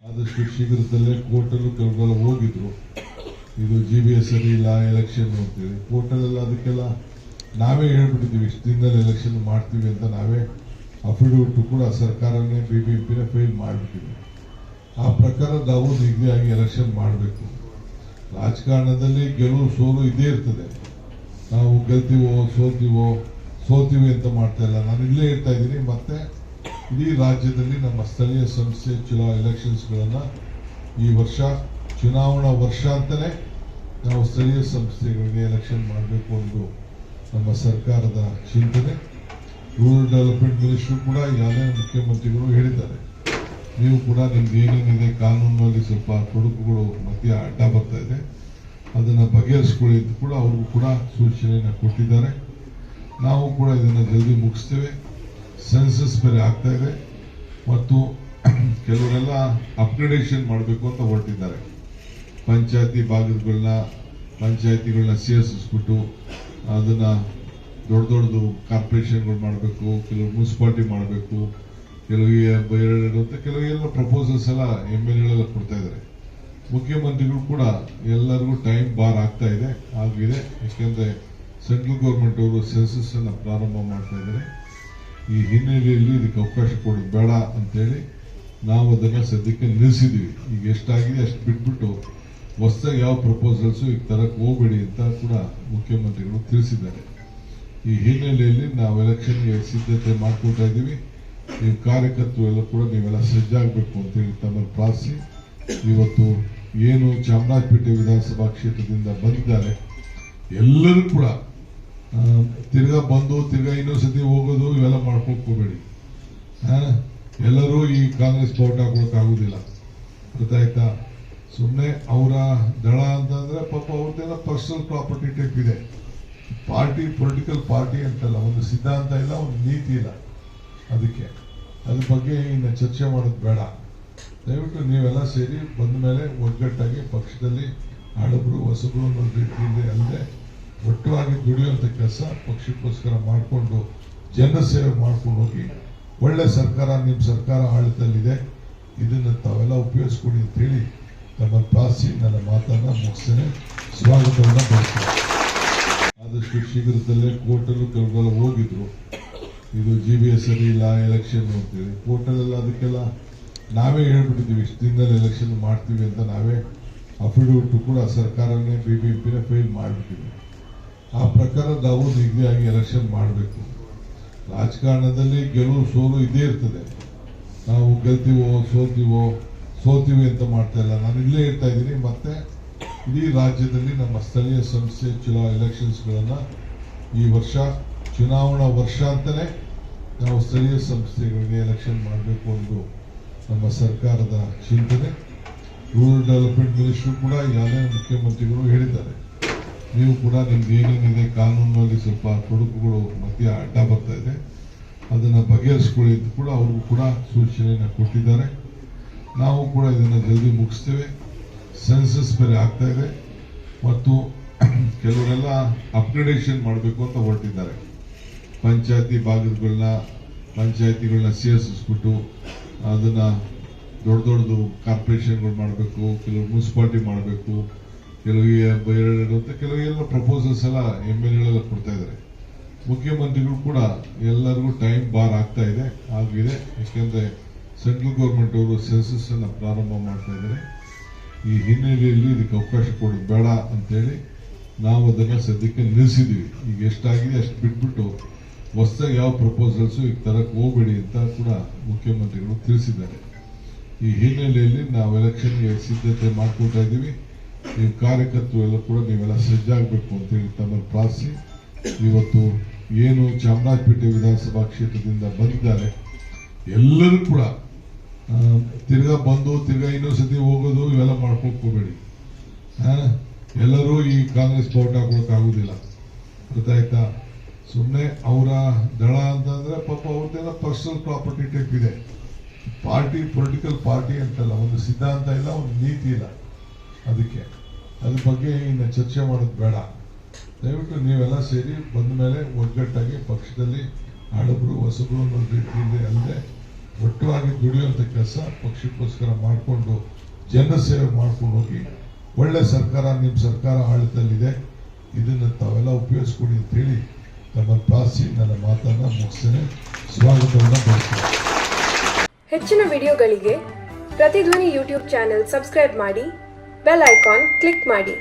ಆದಷ್ಟು ಶೀಘ್ರದಲ್ಲೇ ಕೋರ್ಟಲ್ಲೂ ಕೆಲವರೆಲ್ಲ ಹೋಗಿದ್ರು. ಇದು GBS ಸರಿ ಇಲ್ಲ ಎಲೆಕ್ಷನ್ ಅಂತೇಳಿ ಕೋರ್ಟಲ್ಲೆಲ್ಲ ಅದಕ್ಕೆಲ್ಲ ನಾವೇ ಹೇಳ್ಬಿಟ್ಟಿದ್ದೀವಿ, ಇಷ್ಟು ದಿನದಲ್ಲಿ ಎಲೆಕ್ಷನ್ ಮಾಡ್ತೀವಿ ಅಂತ ನಾವೇ ಅಫಿಡವಿಟ್ ಕೂಡ ಸರ್ಕಾರನೇ BBMPನೇ ಫೈಲ್ ಮಾಡಿಬಿಟ್ಟಿದ್ವಿ. ಆ ಪ್ರಕಾರ ನಾವು ನಿಗದಿಯಾಗಿ ಎಲೆಕ್ಷನ್ ಮಾಡಬೇಕು. ರಾಜಕಾರಣದಲ್ಲಿ ಗೆಲುವು ಸೋಲು ಇದೇ ಇರ್ತದೆ. ನಾವು ಗೆಲ್ತೀವೋ ಸೋತೀವಿ ಅಂತ ಮಾಡ್ತಾ ಇಲ್ಲ. ನಾನು ಇಲ್ಲೇ ಹೇಳ್ತಾ ಇದ್ದೀನಿ. ಮತ್ತೆ ಇಡೀ ರಾಜ್ಯದಲ್ಲಿ ನಮ್ಮ ಸ್ಥಳೀಯ ಸಂಸ್ಥೆ ಎಲೆಕ್ಷನ್ಸ್ಗಳನ್ನು ಈ ವರ್ಷ ಚುನಾವಣಾ ವರ್ಷ ಅಂತಲೇ ನಾವು ಸ್ಥಳೀಯ ಸಂಸ್ಥೆಗಳಿಗೆ ಎಲೆಕ್ಷನ್ ಮಾಡಬೇಕು ಅನ್ನೋದು ನಮ್ಮ ಸರ್ಕಾರದ ಚಿಂತನೆ. ರೂರಲ್ ಡೆವಲಪ್ಮೆಂಟ್ ಮಿನಿಸ್ಟ್ರು ಕೂಡ ಈಗಾಗಲೇ ಮುಖ್ಯಮಂತ್ರಿಗಳು ಹೇಳಿದ್ದಾರೆ, ನೀವು ಕೂಡ ನಿಮ್ಗೆ ಏನೇನಿದೆ ಕಾನೂನಲ್ಲಿ ಸ್ವಲ್ಪ ತೊಡಕುಗಳು ಮಧ್ಯ ಅಡ್ಡ ಬರ್ತಾ ಇದೆ, ಅದನ್ನು ಬಗೆಹರಿಸ್ಕೊಳ್ಳಿ ಅಂತ ಕೂಡ ಅವ್ರಿಗೂ ಕೂಡ ಸೂಚನೆಯನ್ನು ಕೊಟ್ಟಿದ್ದಾರೆ. ನಾವು ಕೂಡ ಇದನ್ನು ಜಲ್ದಿ ಮುಗಿಸ್ತೇವೆ. ಸೆನ್ಸಸ್ ಬೇರೆ ಆಗ್ತಾ ಇದೆ ಮತ್ತು ಕೆಲವರೆಲ್ಲ ಅಪ್ಗ್ರೇಡೇಷನ್ ಮಾಡಬೇಕು ಅಂತ ಹೊರಟಿದ್ದಾರೆ. ಪಂಚಾಯತಿಗಳನ್ನ ಸೇರಿಸ್ಬಿಟ್ಟು ಅದನ್ನು ದೊಡ್ಡದು ಕಾರ್ಪೊರೇಷನ್ಗಳು ಮಾಡಬೇಕು, ಕೆಲವು ಮುನ್ಸಿಪಾಲಿಟಿ ಮಾಡಬೇಕು, ಕೆಲವು ಪ್ರಪೋಸಲ್ಸ್ ಎಲ್ಲ MLAಗಳೆಲ್ಲ ಕೊಡ್ತಾ ಇದ್ದಾರೆ. ಮುಖ್ಯಮಂತ್ರಿಗಳು ಕೂಡ ಎಲ್ಲರಿಗೂ ಟೈಮ್ ಬಾರ್ ಆಗ್ತಾ ಇದೆ ಆಗಿದೆ. ಯಾಕೆಂದ್ರೆ ಸೆಂಟ್ರಲ್ ಗೌರ್ಮೆಂಟ್ ಅವರು ಸೆನ್ಸಸ್ ಅನ್ನು ಪ್ರಾರಂಭ ಮಾಡ್ತಾ ಇದ್ದಾರೆ. ಈ ಹಿನ್ನೆಲೆಯಲ್ಲಿ ಇದಕ್ಕೆ ಅವಕಾಶ ಕೊಡೋದು ಬೇಡ ಅಂತೇಳಿ ನಾವು ಅದನ್ನು ಸದ್ಯಕ್ಕೆ ನಿಲ್ಲಿಸಿದ್ದೀವಿ. ಈಗ ಎಷ್ಟಾಗಿದೆ ಅಷ್ಟು ಬಿಟ್ಬಿಟ್ಟು ಹೊಸದಾಗಿ ಯಾವ ಪ್ರಪೋಸಲ್ಸು ಈಗ ತರಕ್ಕೆ ಹೋಗಬೇಡಿ ಅಂತ ಕೂಡ ಮುಖ್ಯಮಂತ್ರಿಗಳು ತಿಳಿಸಿದ್ದಾರೆ. ಈ ಹಿನ್ನೆಲೆಯಲ್ಲಿ ನಾವು ಎಲೆಕ್ಷನ್ಗೆ ಸಿದ್ಧತೆ ಮಾಡ್ಕೊಳ್ತಾ ಇದ್ದೀವಿ. ನೀವು ಕಾರ್ಯಕರ್ತರು ಎಲ್ಲ ಕೂಡ ನೀವೆಲ್ಲ ಸಜ್ಜಾಗಬೇಕು ಅಂತೇಳಿ ತಮ್ಮನ್ನು ಪ್ರಾರ್ಥಿಸಿ, ಇವತ್ತು ಏನು ಚಾಮರಾಜಪೇಟೆ ವಿಧಾನಸಭಾ ಕ್ಷೇತ್ರದಿಂದ ಬಂದಿದ್ದಾರೆ ಎಲ್ಲರೂ ಕೂಡ ತಿರ್ಗಾ ಇನ್ನೊಂದ್ಸತಿ ಹೋಗೋದು ಇವೆಲ್ಲ ಮಾಡ್ಕೋಬೇಡಿ. ಎಲ್ಲರೂ ಈ ಕಾಂಗ್ರೆಸ್ ಬಾವುಟ ಹಾಕೋಕ್ಕಾಗೋದಿಲ್ಲ, ಗೊತ್ತಾಯ್ತಾ? ಸುಮ್ಮನೆ ಅವರ ದಳ ಅಂತಂದ್ರೆ ಪಾಪ ಅವ್ರದ್ದೆಲ್ಲ ಪರ್ಸನಲ್ ಪ್ರಾಪರ್ಟಿ ಟೈಪ್ ಇದೆ. ಪಾರ್ಟಿ ಪೊಲಿಟಿಕಲ್ ಪಾರ್ಟಿ ಅಂತಲ್ಲ, ಒಂದು ಸಿದ್ಧಾಂತ ಇಲ್ಲ, ಒಂದು ನೀತಿ ಇಲ್ಲ. ಅದಕ್ಕೆ ಅದ್ರ ಬಗ್ಗೆ ಇನ್ನು ಚರ್ಚೆ ಮಾಡೋದು ಬೇಡ. ದಯವಿಟ್ಟು ನೀವೆಲ್ಲ ಸೇರಿ ಬಂದ ಮೇಲೆ ಒಗ್ಗಟ್ಟಾಗಿ ಪಕ್ಷದಲ್ಲಿ ಹಳಬರು ಹೊಸಬರು ಅನ್ನೋ ರೀತಿಯಲ್ಲಿ ಅಲ್ಲದೆ ಒಟ್ಟುವಾಗಿ ದುಡಿಯುವಂಥ ಕೆಲಸ ಪಕ್ಷಕ್ಕೋಸ್ಕರ ಮಾಡಿಕೊಂಡು ಜನರ ಸೇವೆ ಮಾಡ್ಕೊಂಡು ಹೋಗಿ ಒಳ್ಳೆ ಸರ್ಕಾರ, ನಿಮ್ಮ ಸರ್ಕಾರ ಆಡಳಿತದಲ್ಲಿದೆ, ಇದನ್ನು ತಾವೆಲ್ಲ ಉಪಯೋಗಿಸ್ಕೊಡಿ ಅಂತೇಳಿ ತಮ್ಮನ್ನು ಪ್ರಾರ್ಥಿಸಿ ನನ್ನ ಮಾತನ್ನು ಮುಗಿಸ್ತೇನೆ. ಸ್ವಾಗತವನ್ನು ಬಯಸ್ತೇನೆ. ಆದಷ್ಟು ಶೀಘ್ರದಲ್ಲೇ ಕೋರ್ಟಲ್ಲೂ ಕೆಲವರೆಲ್ಲ ಹೋಗಿದ್ರು. ಇದು GBS ಸರಿ ಇಲ್ಲ ಎಲೆಕ್ಷನ್ ಅಂತೇಳಿ ಕೋರ್ಟಲ್ಲೆಲ್ಲ ಅದಕ್ಕೆಲ್ಲ ನಾವೇ ಹೇಳ್ಬಿಟ್ಟಿದ್ದೀವಿ, ಇಷ್ಟು ದಿನದಲ್ಲಿ ಎಲೆಕ್ಷನ್ ಮಾಡ್ತೀವಿ ಅಂತ ನಾವೇ ಅಫಿಡವಿಟ್ ಕೂಡ ಸರ್ಕಾರನೇ BBMPನೇ ಫೈಲ್ ಮಾಡಿಬಿಟ್ಟಿದ್ವಿ. ಆ ಪ್ರಕಾರ ನಾವು ನಿಗದಿಯಾಗಿ ಎಲೆಕ್ಷನ್ ಮಾಡಬೇಕು. ರಾಜಕಾರಣದಲ್ಲಿ ಗೆಲುವು ಸೋಲು ಇದೇ ಇರ್ತದೆ. ನಾವು ಗೆಲ್ತೀವೋ ಸೋತೀವಿ ಅಂತ ಮಾಡ್ತಾ ಇಲ್ಲ. ನಾನು ಇಲ್ಲೇ ಹೇಳ್ತಾ ಇದ್ದೀನಿ. ಮತ್ತೆ ಇಡೀ ರಾಜ್ಯದಲ್ಲಿ ನಮ್ಮ ಸ್ಥಳೀಯ ಸಂಸ್ಥೆ ಎಲೆಕ್ಷನ್ಸ್ಗಳನ್ನು ಈ ವರ್ಷ ಚುನಾವಣಾ ವರ್ಷ ಅಂತಲೇ ನಾವು ಸ್ಥಳೀಯ ಸಂಸ್ಥೆಗಳಿಗೆ ಎಲೆಕ್ಷನ್ ಮಾಡಬೇಕು ಅನ್ನೋದು ನಮ್ಮ ಸರ್ಕಾರದ ಚಿಂತನೆ. ರೂರಲ್ ಡೆವಲಪ್ಮೆಂಟ್ ಮಿನಿಸ್ಟ್ರು ಕೂಡ ಈಗಾಗಲೇ ಮುಖ್ಯಮಂತ್ರಿಗಳು ಹೇಳಿದ್ದಾರೆ, ನೀವು ಕೂಡ ನಿಮ್ಗೆ ಏನೇನಿದೆ ಕಾನೂನಲ್ಲಿ ಸ್ವಲ್ಪ ತೊಡಕುಗಳು ಮಧ್ಯ ಅಡ್ಡ ಬರ್ತಾ ಇದೆ, ಅದನ್ನು ಬಗೆಹರಿಸ್ಕೊಳ್ಳಿ ಅಂತ ಕೂಡ ಅವ್ರಿಗೂ ಕೂಡ ಸೂಚನೆಯನ್ನು ಕೊಟ್ಟಿದ್ದಾರೆ. ನಾವು ಕೂಡ ಇದನ್ನು ಜಲ್ದಿ ಮುಗಿಸ್ತೇವೆ. ಸೆನ್ಸಸ್ ಬೇರೆ ಆಗ್ತಾ ಇದೆ ಮತ್ತು ಕೆಲವರೆಲ್ಲ ಅಪ್ಗ್ರೇಡೇಷನ್ ಮಾಡಬೇಕು ಅಂತ ಹೊರಟಿದ್ದಾರೆ. ಪಂಚಾಯತಿಗಳನ್ನ ಸೇರಿಸ್ಬಿಟ್ಟು ಅದನ್ನು ದೊಡ್ಡದು ಕಾರ್ಪೊರೇಷನ್ಗಳು ಮಾಡಬೇಕು, ಕೆಲವು ಮುನ್ಸಿಪಾಲಿಟಿ ಮಾಡಬೇಕು, ಕೆಲವು ಪ್ರಪೋಸಲ್ಸ್ ಎಲ್ಲ MLAಗಳೆಲ್ಲ ಕೊಡ್ತಾ ಇದ್ದಾರೆ. ಮುಖ್ಯಮಂತ್ರಿಗಳು ಕೂಡ ಎಲ್ಲರಿಗೂ ಟೈಮ್ ಬಾರ್ ಆಗ್ತಾ ಇದೆ ಆಗಿದೆ. ಯಾಕೆಂದ್ರೆ ಸೆಂಟ್ರಲ್ ಗೌರ್ಮೆಂಟ್ ಅವರು ಸೆನ್ಸಸ್ ಅನ್ನು ಪ್ರಾರಂಭ ಮಾಡ್ತಾ ಇದ್ದಾರೆ. ಈ ಹಿನ್ನೆಲೆಯಲ್ಲಿ ಇದಕ್ಕೆ ಅವಕಾಶ ಕೊಡೋದು ಬೇಡ ಅಂತೇಳಿ ನಾವು ಅದನ್ನು ಸದ್ಯಕ್ಕೆ ನಿಲ್ಲಿಸಿದ್ದೀವಿ. ಈಗ ಎಷ್ಟಾಗಿದೆ ಅಷ್ಟು ಬಿಟ್ಬಿಟ್ಟು ಹೊಸದಾಗಿ ಯಾವ ಪ್ರಪೋಸಲ್ಸು ಈಗ ತರಕ್ಕೆ ಹೋಗಬೇಡಿ ಅಂತ ಕೂಡ ಮುಖ್ಯಮಂತ್ರಿಗಳು ತಿಳಿಸಿದ್ದಾರೆ. ಈ ಹಿನ್ನೆಲೆಯಲ್ಲಿ ನಾವು ಎಲೆಕ್ಷನ್ಗೆ ಸಿದ್ಧತೆ ಮಾಡ್ಕೊಳ್ತಾ ಇದ್ದೀವಿ. ನೀವು ಕಾರ್ಯಕರ್ತರು ಎಲ್ಲ ಕೂಡ ನೀವೆಲ್ಲ ಸಜ್ಜಾಗಬೇಕು ಅಂತೇಳಿ ತಮ್ಮನ್ನು ಪ್ರಾರ್ಥಿಸಿ, ಇವತ್ತು ಏನು ಚಾಮರಾಜಪೇಟೆ ವಿಧಾನಸಭಾ ಕ್ಷೇತ್ರದಿಂದ ಬಂದಿದ್ದಾರೆ ಎಲ್ಲರೂ ಕೂಡ ತಿರ್ಗಾ ಇನ್ನೊಂದ್ಸತಿ ಹೋಗೋದು ಇವೆಲ್ಲ ಮಾಡ್ಕೋಬೇಡಿ. ಎಲ್ಲರೂ ಈ ಕಾಂಗ್ರೆಸ್ ಬಾವುಟ ಹಾಕೋಕ್ಕಾಗೋದಿಲ್ಲ, ಗೊತ್ತಾಯ್ತಾ? ಸುಮ್ಮನೆ ಅವರ ದಳ ಅಂತಂದ್ರೆ ಪಾಪ ಅವ್ರದ್ದೆಲ್ಲ ಪರ್ಸನಲ್ ಪ್ರಾಪರ್ಟಿ ಟೈಪ್ ಇದೆ. ಪಾರ್ಟಿ ಪೊಲಿಟಿಕಲ್ ಪಾರ್ಟಿ ಅಂತಲ್ಲ, ಒಂದು ಸಿದ್ಧಾಂತ ಇಲ್ಲ, ಒಂದು ನೀತಿ ಇಲ್ಲ. ಅದಕ್ಕೆ ಅದ್ರ ಬಗ್ಗೆ ಇನ್ನು ಚರ್ಚೆ ಮಾಡೋದು ಬೇಡ. ದಯವಿಟ್ಟು ನೀವೆಲ್ಲ ಸೇರಿ ಬಂದ ಮೇಲೆ ಒಗ್ಗಟ್ಟಾಗಿ ಪಕ್ಷದಲ್ಲಿ ಹಳಬರು ಹೊಸಬರು ಅನ್ನೋ ರೀತಿಯಲ್ಲಿ ಅಲ್ಲದೆ ಒಟ್ಟುವಾಗಿ ದುಡಿಯುವಂಥ ಕೆಲಸ ಪಕ್ಷಕ್ಕೋಸ್ಕರ ಮಾಡಿಕೊಂಡು ಜನರ ಸೇವೆ ಮಾಡ್ಕೊಂಡು ಹೋಗಿ ಒಳ್ಳೆ ಸರ್ಕಾರ ನಿಮ್ಮ ಸರ್ಕಾರ ಆಡಳಿತದಲ್ಲಿದೆ, ಇದನ್ನು ತಾವೆಲ್ಲ ಉಪಯೋಗಿಸ್ಕೊಡಿ ಅಂತೇಳಿ ತಮ್ಮನ್ನು ಪ್ರಾರ್ಥಿಸಿ ನನ್ನ ಮಾತನ್ನು ಮುಗಿಸ್ತೇನೆ. ಸ್ವಾಗತವನ್ನು ಬಯಸ್ತೇನೆ. ಹೆಚ್ಚಿನ ವಿಡಿಯೋಗಳಿಗೆ ಪ್ರತಿಧ್ವನಿ ಯೂಟ್ಯೂಬ್ ಚಾನೆಲ್ ಸಬ್ಸ್ಕ್ರೈಬ್ ಮಾಡಿ, ಬೆಲ್ ಐಕಾನ್ ಕ್ಲಿಕ್ ಮಾಡಿ.